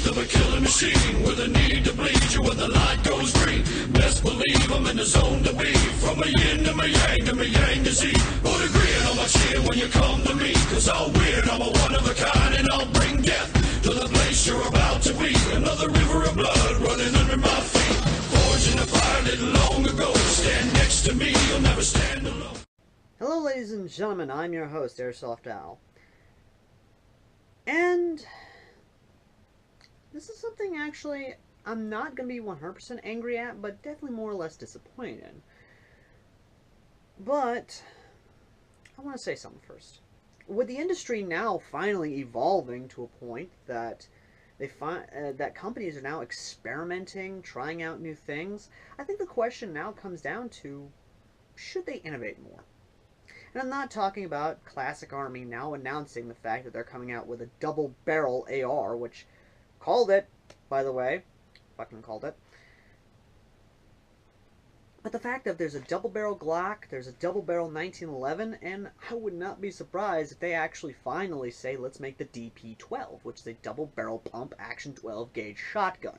of a killing machine with a need to bleed you when the light goes green. Best believe I'm in the zone to be. From a yin to my yang to Z. Put a grin on my chin when you come to me. Cause I'm weird, I'm a one of a kind, and I'll bring death to the place you're about to be. Another river of blood running under my feet. Forged in the fire lit long ago. Stand next to me, you'll never stand alone. Hello ladies and gentlemen, I'm your host, Airsoftal. And this is something actually I'm not going to be 100% angry at, but definitely more or less disappointed. But I want to say something first. With the industry now finally evolving to a point that that companies are now experimenting, trying out new things, I think the question now comes down to, should they innovate more? And I'm not talking about Classic Army now announcing the fact that they're coming out with a double-barrel AR, which called it, by the way. Fucking called it. But the fact that there's a double-barrel Glock, there's a double-barrel 1911, and I would not be surprised if they actually finally say, let's make the DP-12, which is a double-barrel pump-action 12-gauge shotgun.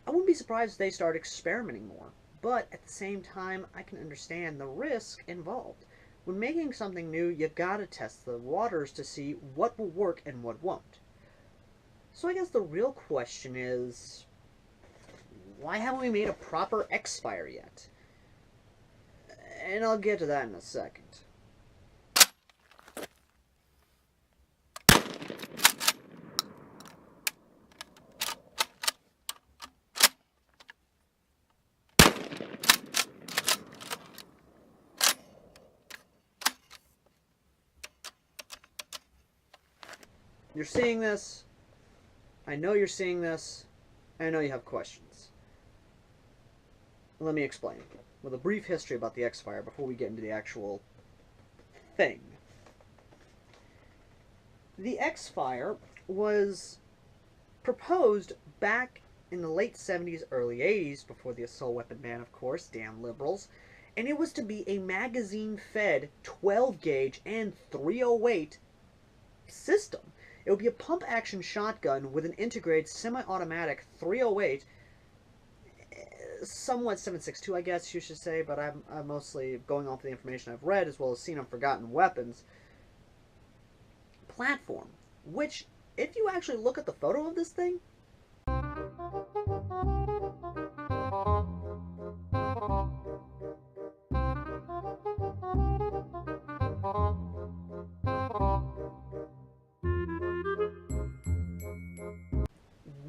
I wouldn't be surprised if they start experimenting more, but at the same time, I can understand the risk involved. When making something new, you gotta test the waters to see what will work and what won't. So I guess the real question is, why haven't we made a proper X-Fire yet? And I'll get to that in a second. You're seeing this. I know you're seeing this. I know you have questions. Let me explain, with a brief history about the X-Fire before we get into the actual thing. The X-Fire was proposed back in the late 70s, early 80s, before the assault weapon ban, of course, damn liberals, and it was to be a magazine-fed 12-gauge and 308 system. It would be a pump-action shotgun with an integrated semi-automatic 308, somewhat 7.62, I guess you should say, but I'm mostly going off the information I've read, as well as seen on Forgotten Weapons platform, which, if you actually look at the photo of this thing,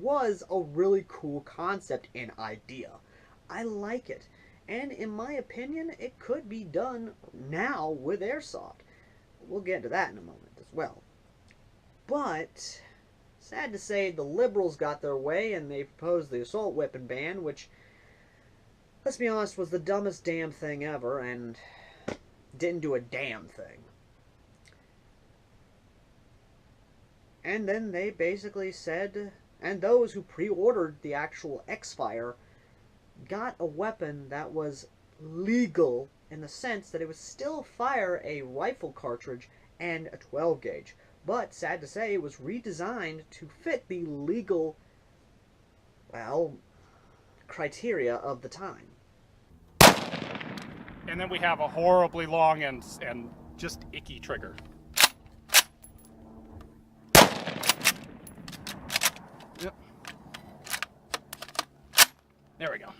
was a really cool concept and idea. I like it. And in my opinion, it could be done now with Airsoft. We'll get into that in a moment as well. But, sad to say, the liberals got their way and they proposed the assault weapon ban, which, let's be honest, was the dumbest damn thing ever and didn't do a damn thing. And then they basically said, and those who pre-ordered the actual X-Fire got a weapon that was legal in the sense that it would still fire a rifle cartridge and a 12-gauge. But, sad to say, it was redesigned to fit the legal, well, criteria of the time. And then we have a horribly long and just icky trigger. Yep. There we go.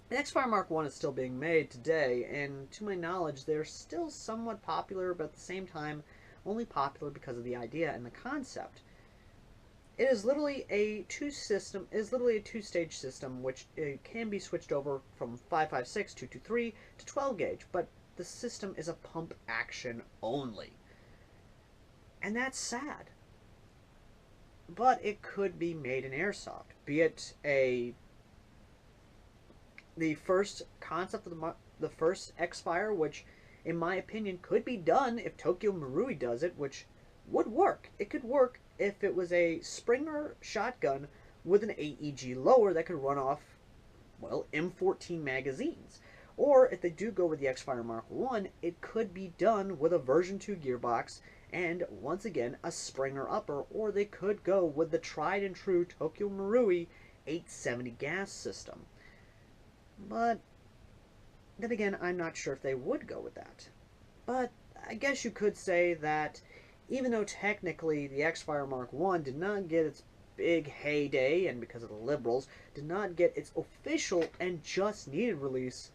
The X-Fire Mark I is still being made today, and to my knowledge, they're still somewhat popular, but at the same time, only popular because of the idea and the concept. It is literally a two-stage system, which it can be switched over from 5.56, 223 to 12-gauge, but the system is a pump action only. And that's sad. But it could be made in Airsoft, be it the first concept of the first X-Fire, which, in my opinion, could be done if Tokyo Marui does it, which would work. It could work if it was a Springer shotgun with an AEG lower that could run off, well, M14 magazines. Or, if they do go with the X-Fire Mark I, it could be done with a version 2 gearbox and once again a Springer upper, or they could go with the tried and true Tokyo Marui 870 gas system. But then again, I'm not sure if they would go with that. But I guess you could say that even though technically the X-Fire Mark I did not get its big heyday, and because of the liberals, did not get its official and just needed release,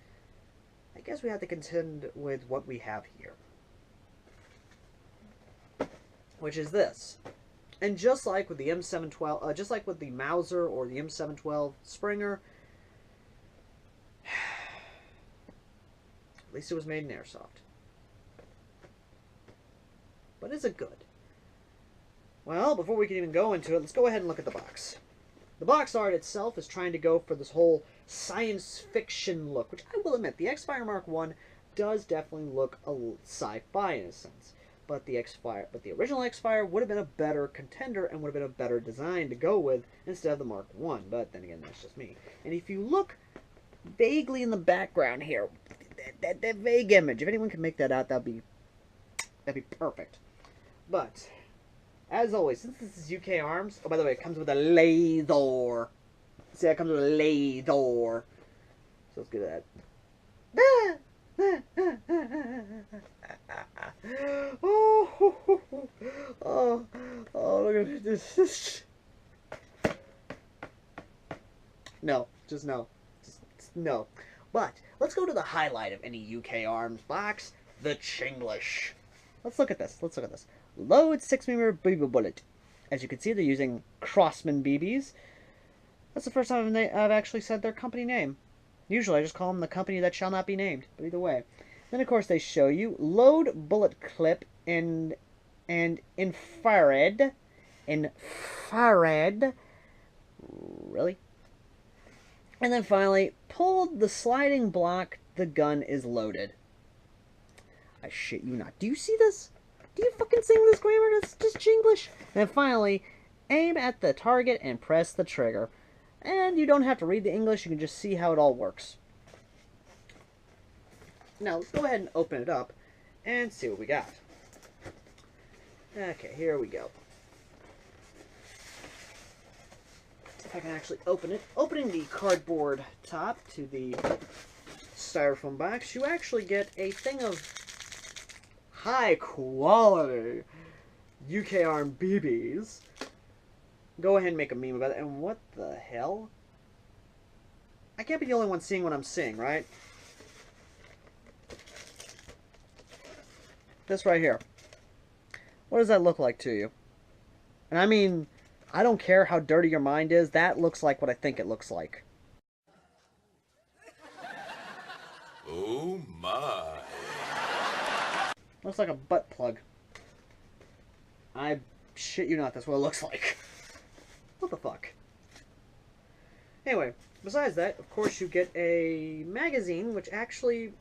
I guess we have to contend with what we have here. Which is this. And just like with the M712, just like with the Mauser or the M712 Springer, at least it was made in Airsoft. But is it good? Well, before we can even go into it, let's go ahead and look at the box. The box art itself is trying to go for this whole science fiction look, which I will admit, the X-Fire Mark I does definitely look a sci-fi in a sense. But the original X-Fire would have been a better contender and would have been a better design to go with instead of the Mark I. But then again, that's just me. And if you look vaguely in the background here, that vague image, if anyone can make that out, that'd be perfect. But as always, since this is UKarms, oh, by the way, it comes with a laser. See, it comes with a laser. So let's get that. Oh, look at this. No, just no. Just no. But let's go to the highlight of any UKarms box, the Chinglish. Let's look at this. Load 6mm BB bullet. As you can see, they're using Crossman BBs. That's the first time I've actually said their company name. Usually I just call them the company that shall not be named. But either way. Then of course they show you load bullet clip and infrared. Infrared. Really? And then finally, pull the sliding block, the gun is loaded. I shit you not. Do you see this? Do you fucking sing this grammar? That's just Chinglish. And then finally, aim at the target and press the trigger. And you don't have to read the English, you can just see how it all works. Now, let's go ahead and open it up and see what we got. Okay, here we go. If I can actually open it. Opening the cardboard top to the styrofoam box, you actually get a thing of high quality UKarm BBs. Go ahead and make a meme about it. And what the hell? I can't be the only one seeing what I'm seeing, right? This right here. What does that look like to you? And I mean, I don't care how dirty your mind is. That looks like what I think it looks like. Oh my. Looks like a butt plug. I shit you not, that's what it looks like. What the fuck? Anyway, besides that, of course you get a magazine, which actually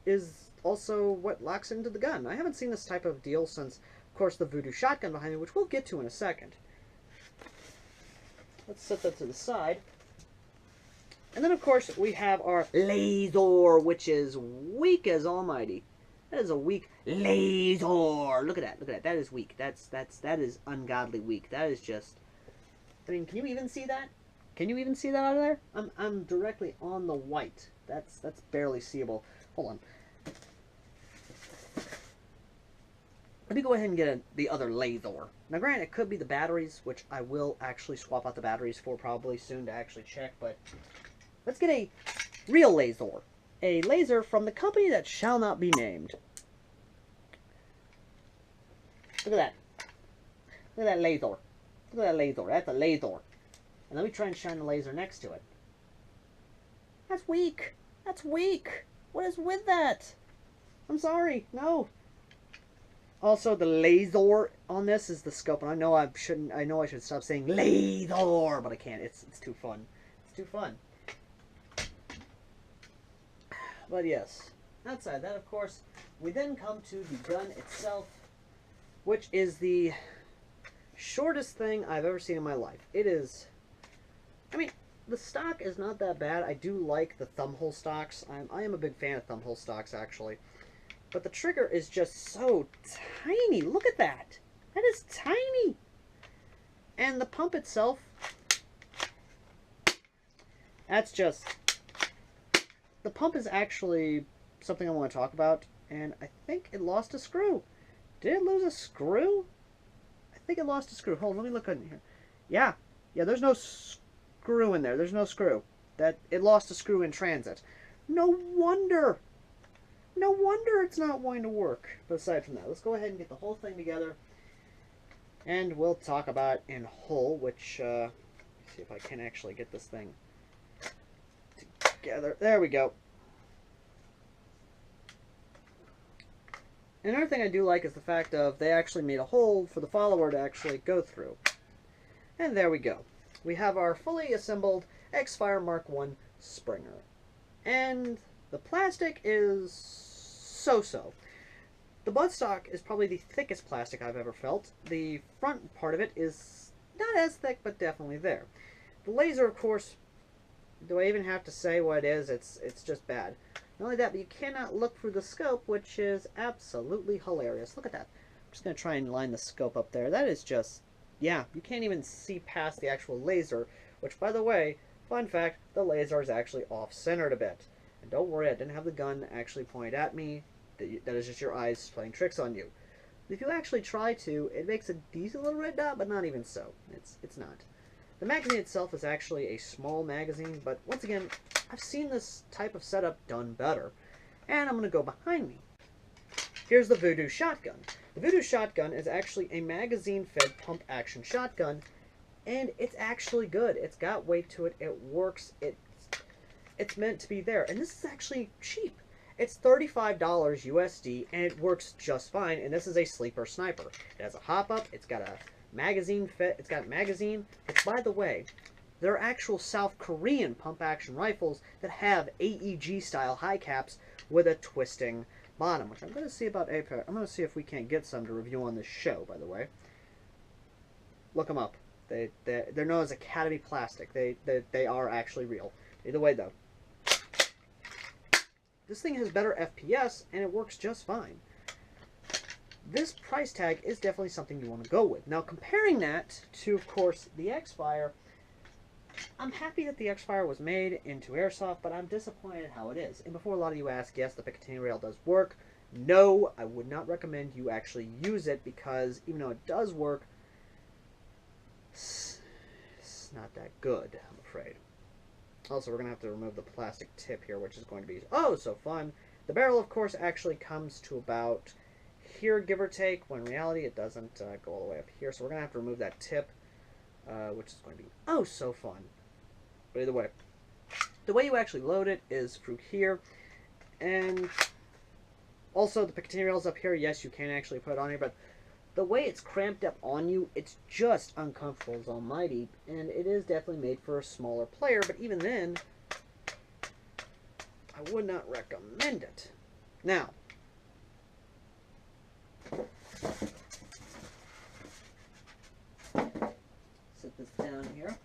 is also what locks into the gun. I haven't seen this type of deal since, of course, the Voodoo shotgun behind me, which we'll get to in a second. Let's set that to the side. And then, of course, we have our laser, which is weak as almighty. That is a weak laser. Look at that. Look at that. That is weak. That is ungodly weak. That is just. I mean, can you even see that? Can you even see that out of there? I'm directly on the white. That's barely seeable. Hold on. Let me go ahead and get the other laser. Now, granted, it could be the batteries, which I will actually swap out the batteries for probably soon to actually check, but let's get a real laser. A laser from the company that shall not be named. Look at that. Look at that laser. Look at that laser. That's a laser. And let me try and shine the laser next to it. That's weak. That's weak. What is with that? I'm sorry. No. Also, the laser on this is the scope, and I know I shouldn't. I know I should stop saying laser, but I can't. It's too fun. It's too fun. But yes, outside that, of course, we then come to the gun itself, which is the shortest thing I've ever seen in my life. It is. I mean, the stock is not that bad. I do like the thumbhole stocks. I am a big fan of thumbhole stocks, actually. But the trigger is just so tiny. Look at that. That is tiny. And the pump itself, that's just... The pump is actually something I want to talk about. And I think it lost a screw. Did it lose a screw? I think it lost a screw. Hold on, let me look in here. Yeah. Yeah, there's no screw in there. There's no screw. It lost a screw in transit. No wonder. No wonder it's not going to work. But aside from that, let's go ahead and get the whole thing together. And we'll talk about it in whole, which, let's see if I can actually get this thing together. There we go. Another thing I do like is the fact of they actually made a hole for the follower to actually go through. And there we go. We have our fully assembled X-Fire Mark I Springer. And the plastic is so-so. The buttstock is probably the thickest plastic I've ever felt. The front part of it is not as thick, but definitely there. The laser, of course, do I even have to say what it is? It's just bad. Not only that, but you cannot look through the scope, which is absolutely hilarious. Look at that. I'm just going to try and line the scope up there. That is just, yeah, you can't even see past the actual laser, which, by the way, fun fact, the laser is actually off-centered a bit. And don't worry, I didn't have the gun actually pointed at me. That is just your eyes playing tricks on you. If you actually try to, it makes a decent little red dot, but not even so. It's not. The magazine itself is actually a small magazine, but once again, I've seen this type of setup done better. And I'm going to go behind me. Here's the Voodoo shotgun. The Voodoo shotgun is actually a magazine-fed pump-action shotgun, and it's actually good. It's got weight to it. It works. It's meant to be there. And this is actually cheap. It's $35 USD, and it works just fine. And this is a sleeper sniper. It has a hop-up. It's got a magazine fit. It's got a magazine. Which, by the way, there are actual South Korean pump-action rifles that have AEG-style high caps with a twisting bottom, which I'm going to see about APEC. I'm going to see if we can't get some to review on this show, by the way. Look them up. They're known as Academy Plastic. They are actually real. Either way, though. This thing has better FPS, and it works just fine. This price tag is definitely something you want to go with. Now, comparing that to, of course, the X-Fire, I'm happy that the X-Fire was made into Airsoft, but I'm disappointed how it is. And before a lot of you ask, yes, the Picatinny rail does work. No, I would not recommend you actually use it, because even though it does work, it's not that good, I'm afraid. Also, we're going to have to remove the plastic tip here, which is going to be oh so fun. The barrel, of course, actually comes to about here, give or take, when in reality it doesn't go all the way up here. So we're going to have to remove that tip, which is going to be oh so fun. But either way, the way you actually load it is through here. And also, the Picatinny rail's up here. Yes, you can actually put it on here, but the way it's cramped up on you, it's just uncomfortable as almighty, and it is definitely made for a smaller player, but even then, I would not recommend it. Now, set this down here.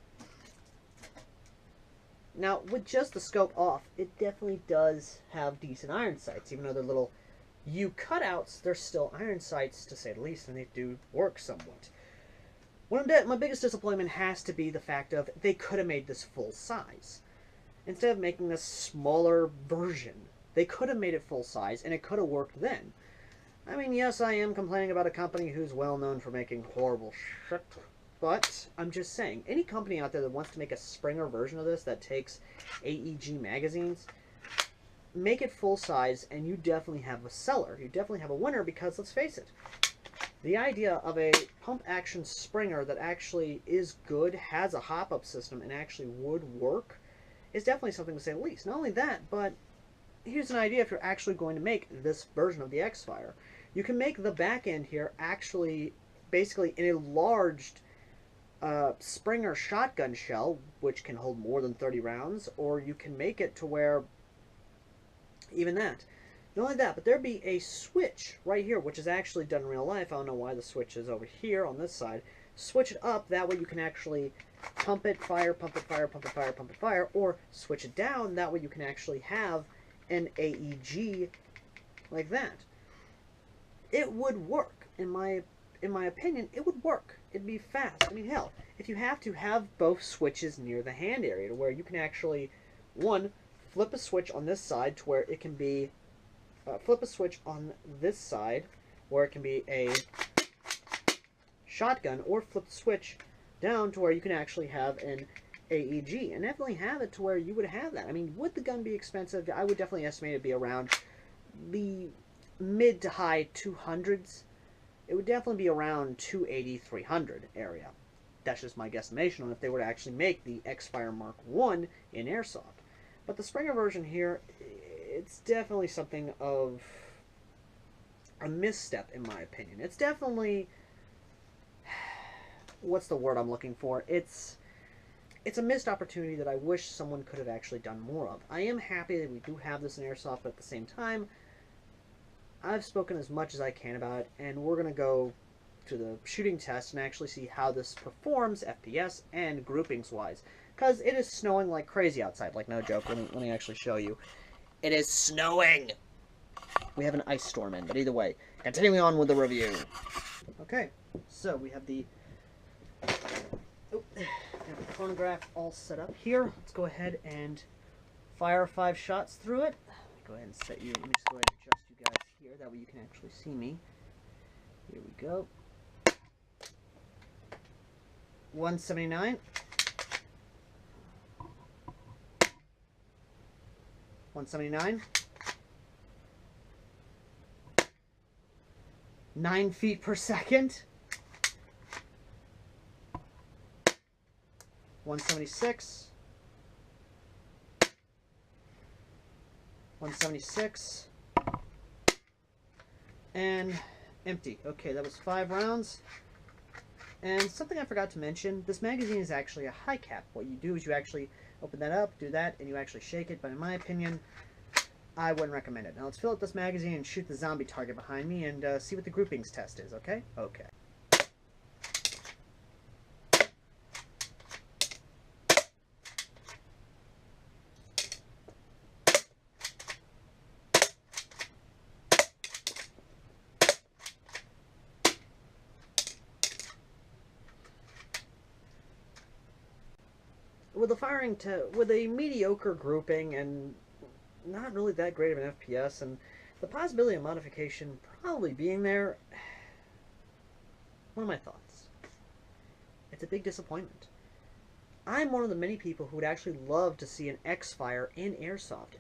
Now, with just the scope off, it definitely does have decent iron sights, even though they're little U cutouts, they're still iron sights, to say the least, and they do work somewhat. My biggest disappointment has to be the fact of they could have made this full size. Instead of making this smaller version, they could have made it full size, and it could have worked then. I mean, yes, I am complaining about a company who's well known for making horrible shit, but I'm just saying, any company out there that wants to make a Springer version of this that takes AEG magazines, make it full size, and you definitely have a seller. You definitely have a winner, because let's face it, the idea of a pump action Springer that actually is good, has a hop-up system, and actually would work is definitely something to say the least. Not only that, but here's an idea if you're actually going to make this version of the X-Fire. You can make the back end here actually basically an enlarged Springer shotgun shell, which can hold more than 30 rounds, or you can make it to where even that. Not only that, but there'd be a switch right here, which is actually done in real life. I don't know why the switch is over here on this side. Switch it up, that way you can actually pump it, fire, pump it, fire, pump it, fire, pump it, fire, or switch it down, that way you can actually have an AEG like that. it would work. In my opinion, it would work. It'd be fast. I mean, hell, if you have to have both switches near the hand area to where you can actually, one, flip a switch on this side to where it can be, flip a switch on this side where it can be a shotgun, or flip the switch down to where you can actually have an AEG, and definitely have it to where you would have that. I mean, would the gun be expensive? I would definitely estimate it to be around the mid to high 200s. It would definitely be around 280, 300 area. That's just my guesstimation on if they were to actually make the X-Fire Mark 1 in Airsoft. But the Springer version here, it's definitely something of a misstep in my opinion. It's definitely, what's the word I'm looking for? It's a missed opportunity that I wish someone could have actually done more of. I am happy that we do have this in Airsoft, but at the same time, I've spoken as much as I can about it, and we're going to go to the shooting test and actually see how this performs FPS and groupings-wise. Because it is snowing like crazy outside. Like, no joke. Let me actually show you. It is snowing! We have an ice storm in, but either way. Continuing on with the review. Okay, so we have the chronograph all set up here. Let's go ahead and fire 5 shots through it. Go ahead and set you. Let me just go ahead and adjust you guys here. That way you can actually see me. Here we go. 179. 179. 9 feet per second. 176. 176. And empty. Okay, that was 5 rounds. And something I forgot to mention, this magazine is actually a high cap. What you do is you actually open that up, do that, and you actually shake it. But in my opinion, I wouldn't recommend it. Now let's fill up this magazine and shoot the zombie target behind me and see what the groupings test is, okay? Okay. With a mediocre grouping and not really that great of an FPS, and the possibility of modification probably being there, what are my thoughts? It's a big disappointment. I'm one of the many people who would actually love to see an X-Fire in Airsoft,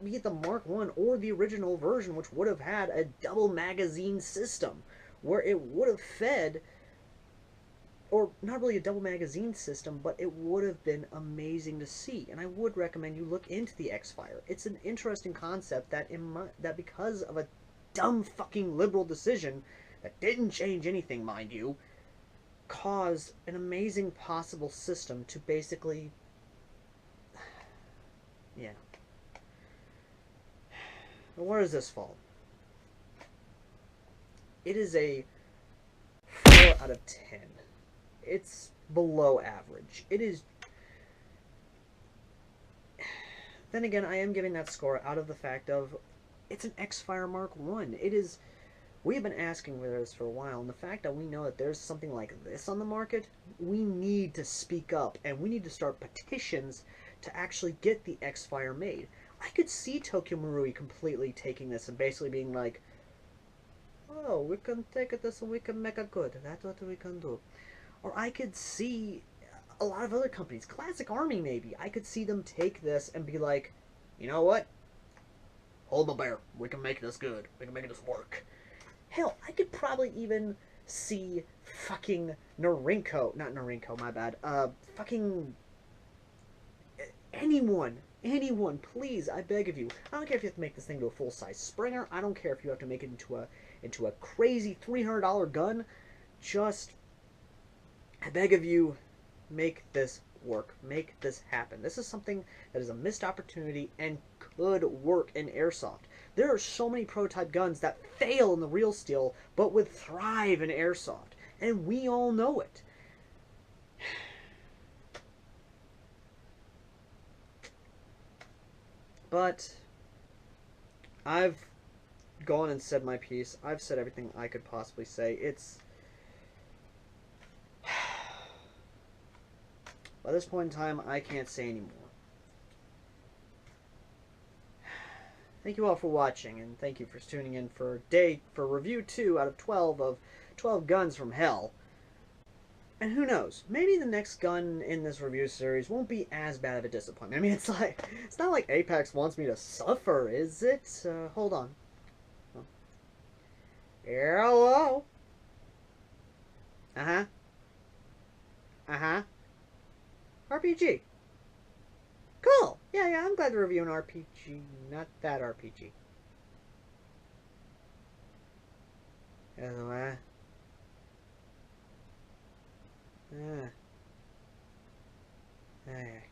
be it the Mark 1 or the original version, which would have had a double magazine system, where it would have fed, or not really a double magazine system, but it would have been amazing to see. And I would recommend you look into the X-Fire. It's an interesting concept that that because of a dumb fucking liberal decision that didn't change anything, mind you, caused an amazing possible system to basically, yeah. Where does this fall? It is a 4 out of 10. It's below average. It is. Then again, I am giving that score out of the fact of it's an X-Fire Mark 1. It is. We have been asking for this for a while, and the fact that we know that there's something like this on the market, we need to speak up, and we need to start petitions to actually get the X-Fire made. I could see Tokyo Marui completely taking this and basically being like, oh, we can take this and we can make it good. That's what we can do. Or I could see a lot of other companies, Classic Army maybe, I could see them take this and be like, you know what? Hold my bear. We can make this good. We can make this work. Hell, I could probably even see fucking Norinco. Not Norinco, my bad. Fucking anyone, please, I beg of you. I don't care if you have to make this thing to a full-size Springer. I don't care if you have to make it into a crazy $300 gun. Just, I beg of you, make this work. Make this happen. This is something that is a missed opportunity and could work in Airsoft. There are so many prototype guns that fail in the real steel, but would thrive in Airsoft. And we all know it. But I've gone and said my piece. I've said everything I could possibly say. It's... By this point in time, I can't say anymore. Thank you all for watching, and thank you for tuning in for review 2 out of 12 of 12 Guns from Hell. And who knows, maybe the next gun in this review series won't be as bad of a disappointment. I mean, it's not like Apex wants me to suffer, is it? Hold on. Oh. Hello? Uh-huh. Uh-huh. RPG. Cool. Yeah, I'm glad to review an RPG. Not that RPG. Hey.